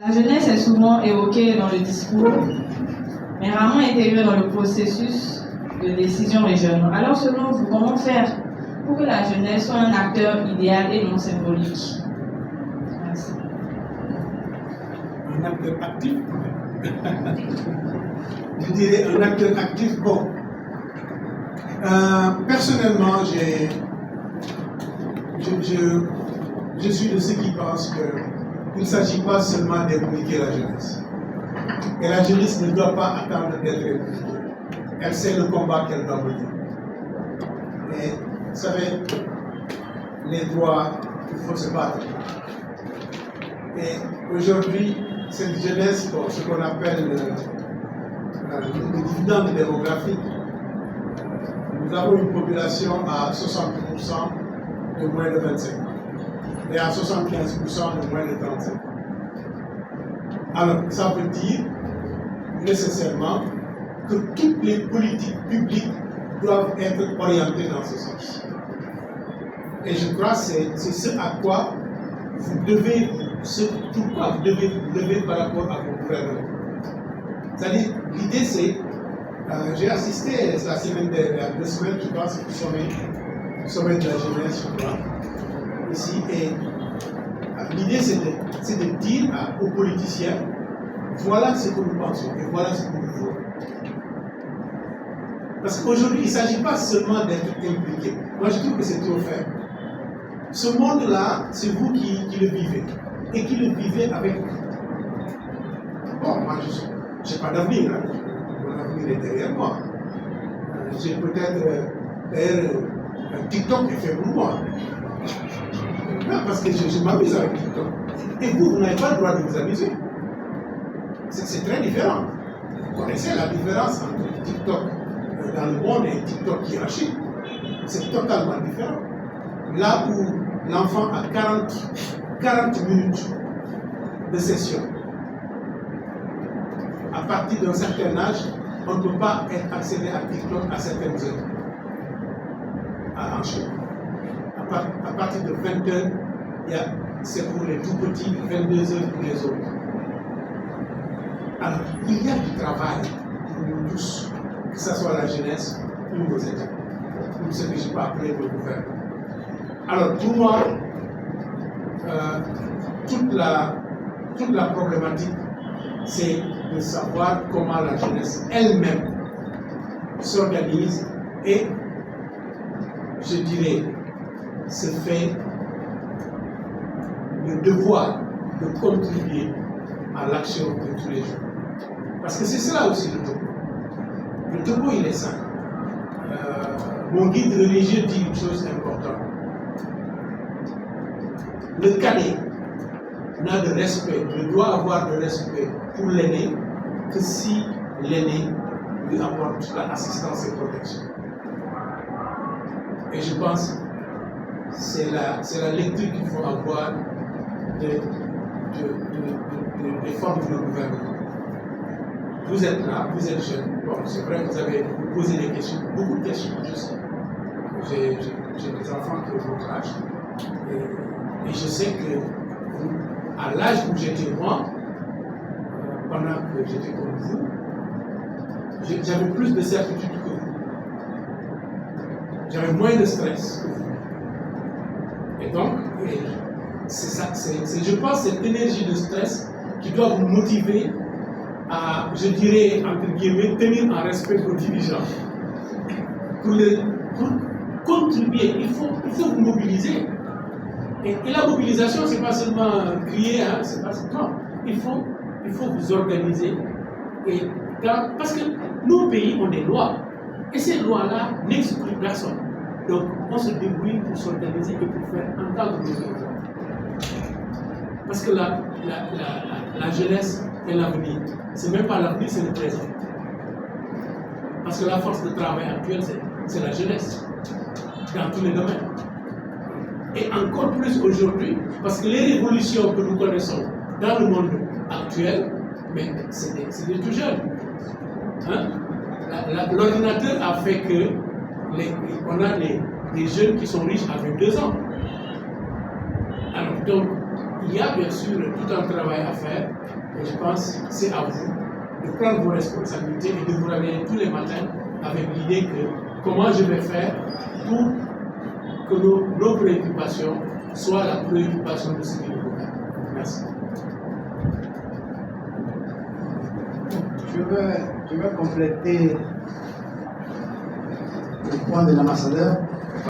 La jeunesse est souvent évoquée dans le discours, mais rarement intégrée dans le processus de décision des jeunes. Alors, selon vous, comment faire pour que la jeunesse soit un acteur idéal et non symbolique? Merci. Un acteur actif? Je dirais un acteur actif. Bon. Personnellement, je suis de ceux qui pensent qu'il ne s'agit pas seulement d'impliquer la jeunesse. Et la jeunesse ne doit pas attendre d'être impliquée. Elle sait le combat qu'elle doit mener. Et vous savez, les droits, il faut se battre. Et aujourd'hui, cette jeunesse, bon, ce qu'on appelle le dividende démographique, nous avons une population à 60% de moins de 25 ans et à 75% de moins de 35 ans. Alors, ça veut dire nécessairement que toutes les politiques publiques doivent être orientées dans ce sens. Et je crois que c'est ce à quoi vous devez, pourquoi vous devez vous lever par rapport à vos gouvernements. C'est-à-dire, l'idée c'est, j'ai assisté la semaine dernière, 2 semaines, je pense, au sommet de la jeunesse, je crois, ici, et l'idée c'est de dire aux politiciens, voilà ce que nous pensons et voilà ce que nous voulons. Parce qu'aujourd'hui, il ne s'agit pas seulement d'être impliqué. Moi, je trouve que c'est trop faible. Ce monde-là, c'est vous qui le vivez. Et qui le vivez avec vous. Bon, moi, je n'ai pas d'avenir. Hein. Mon avenir est derrière moi. J'ai peut-être, d'ailleurs, un TikTok est fait pour moi. Non, parce que je m'amuse avec TikTok. Et vous n'avez pas le droit de vous amuser. C'est très différent. Vous connaissez la différence entre TikTok dans le monde et TikTok qui est en Chine. C'est totalement différent. Là où l'enfant a 40 minutes de session, à partir d'un certain âge, on ne peut pas être accédé à TikTok à certaines heures en Chine. À partir de 20 heures, c'est pour les tout petits, 22 heures pour les autres. Alors, il y a du travail pour nous tous, que ce soit la jeunesse ou nos États, ou ce que je peux appeler le gouvernement. Alors, pour moi, toute la problématique, c'est de savoir comment la jeunesse elle-même s'organise et, je dirais, se fait le devoir de contribuer à l'action de tous les jours. Parce que c'est cela aussi le Togo. Le Togo, il est simple. Mon guide religieux dit une chose importante. Le cadet n'a de respect, ne doit avoir de respect pour l'aîné que si l'aîné lui apporte l'assistance et protection. Et je pense que c'est la lecture qu'il faut avoir des formes de gouvernement. Vous êtes là, vous êtes jeune. Bon, c'est vrai que vous avez posé des questions, beaucoup de questions, je sais. J'ai des enfants qui ont votre âge. Et je sais que vous, à l'âge où j'étais moi, pendant que j'étais comme vous, j'avais plus de certitude que vous. J'avais moins de stress que vous. Et donc, c'est ça, je pense, cette énergie de stress qui doit vous motiver à, je dirais, entre guillemets, tenir en respect vos dirigeants. Pour contribuer, il faut vous mobiliser. Et la mobilisation, ce n'est pas seulement crier, hein, c'est pas non. Il faut vous organiser. Parce que nos pays ont des lois. Et ces lois-là n'excluent personne. Donc, on se débrouille pour s'organiser et pour faire entendre nos besoins. Parce que la jeunesse est l'avenir. Ce n'est même pas l'avenir, c'est le présent. Parce que la force de travail actuelle, c'est la jeunesse. Dans tous les domaines. Et encore plus aujourd'hui, parce que les révolutions que nous connaissons dans le monde actuel, mais c'est des tout jeunes. Hein? L'ordinateur a fait que on a des jeunes qui sont riches à 22 ans. Alors donc, il y a bien sûr tout un travail à faire, et je pense que c'est à vous de prendre vos responsabilités et de vous réveiller tous les matins avec l'idée que comment je vais faire pour que nos préoccupations soient la préoccupation de ce qui nous gouverne. Merci. Je vais compléter le point de l'ambassadeur.